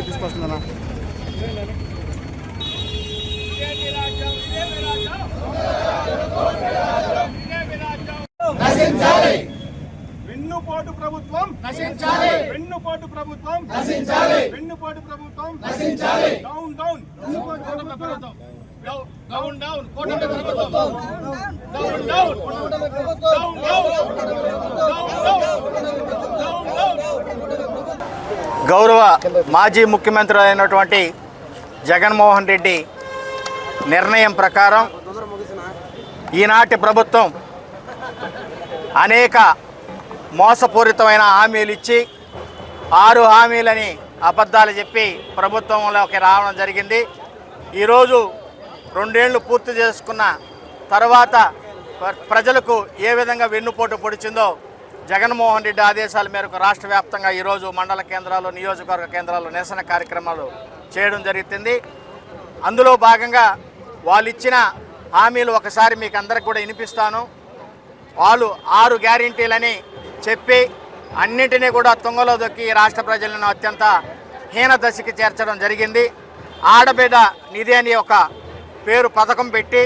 తీసుకొస్తుందన్నా వెన్నుపోటు ప్రభుత్వం నశించాలి, వెన్నుపోటు ప్రభుత్వం నశించాలి, వెన్నుపోటు ప్రభుత్వం నశించాలి. డౌన్ డౌన్ డౌన్ డౌన్ కూటమి ప్రభుత్వం డౌన్ డౌన్ డౌన్ గౌరవ మాజీ ముఖ్యమంత్రి అయినటువంటి జగన్మోహన్ రెడ్డి నిర్ణయం ప్రకారం ఈనాటి ప్రభుత్వం అనేక మోసపూరితమైన హామీలు ఇచ్చి 6 హామీలని అబద్ధాలు చెప్పి ప్రభుత్వంలోకి రావడం జరిగింది. ఈరోజు 2 ఏళ్ళు పూర్తి చేసుకున్న తర్వాత ప్రజలకు ఏ విధంగా వెన్నుపోటు పొడిచిందో జగన్మోహన్ రెడ్డి ఆదేశాల మేరకు రాష్ట్ర వ్యాప్తంగా ఈరోజు మండల కేంద్రాలు, నియోజకవర్గ కేంద్రాల్లో నిరసన కార్యక్రమాలు చేయడం జరుగుతుంది. అందులో భాగంగా వాళ్ళు ఇచ్చిన హామీలు ఒకసారి మీకు అందరికి కూడా వినిపిస్తాను. వాళ్ళు 6 గ్యారెంటీలని చెప్పి అన్నింటినీ కూడా తుంగలో దొక్కి రాష్ట్ర ప్రజలను అత్యంత హీన దశకి చేర్చడం జరిగింది. ఆడబిడ్డ నిధి అని ఒక పేరు పథకం పెట్టి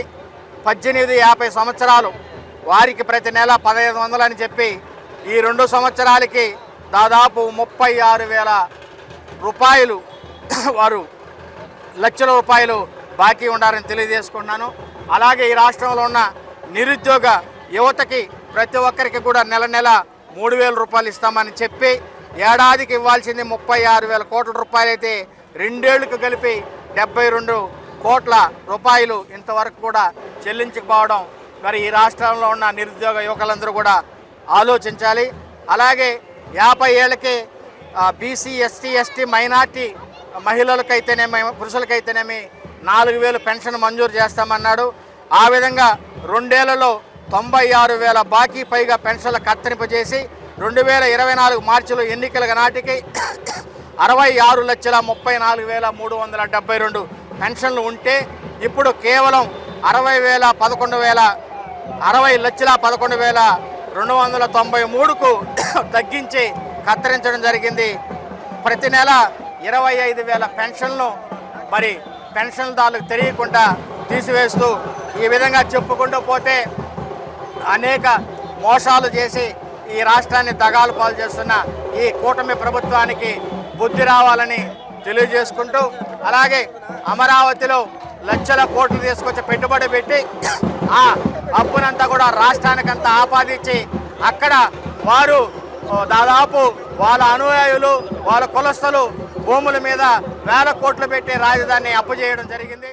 18-50 సంవత్సరాలు వారికి ప్రతి నెల 1500 అని చెప్పి ఈ 2 సంవత్సరాలకి దాదాపు 36,000 రూపాయలు వారు లక్షల రూపాయలు బాకీ ఉండాలని తెలియజేసుకుంటున్నాను. అలాగే ఈ రాష్ట్రంలో ఉన్న నిరుద్యోగ యువతకి ప్రతి ఒక్కరికి కూడా నెల 3,000 రూపాయలు ఇస్తామని చెప్పి ఏడాదికి ఇవ్వాల్సింది 36,000 కోట్ల రూపాయలు అయితే 2 ఏళ్లకు కలిపి 72 కోట్ల రూపాయలు ఇంతవరకు కూడా చెల్లించకపోవడం మరి ఈ రాష్ట్రంలో ఉన్న నిరుద్యోగ యువకులందరూ కూడా ఆలోచించాలి. అలాగే 50 ఏళ్ళకి బీసీ, ఎస్టీ, మైనార్టీ మహిళలకైతేనేమి పురుషులకైతేనేమి 4,000 పెన్షన్ మంజూరు చేస్తామన్నాడు. ఆ విధంగా 2 ఏళ్లలో 96,000 బాకీ పైగా పెన్షన్లు కత్తిరింపజేసి 2024 మార్చిలో ఎన్నికల నాటికి 66,34,372 పెన్షన్లు ఉంటే ఇప్పుడు కేవలం 60,11,293కు తగ్గించి కత్తిరించడం జరిగింది. ప్రతి నెల 25,000 పెన్షన్లు మరి పెన్షన్దారులకు తెలియకుండా తీసివేస్తూ ఈ విధంగా చెప్పుకుంటూ పోతే అనేక మోసాలు చేసి ఈ రాష్ట్రాన్ని దగాలు పాలు చేస్తున్న ఈ కూటమి ప్రభుత్వానికి బుద్ధి రావాలని తెలియజేసుకుంటూ, అలాగే అమరావతిలో లక్షల కోట్లు తీసుకొచ్చి పెట్టుబడి పెట్టి ఆ అప్పునంతా కూడా రాష్ట్రానికంతా ఆపాదించి అక్కడ వారు దాదాపు వాళ్ళ అనుయాయులు, వాళ్ళ కులస్తులు భూముల మీద 1,000 కోట్లు పెట్టి రాజధానిని అప్పు చేయడం జరిగింది.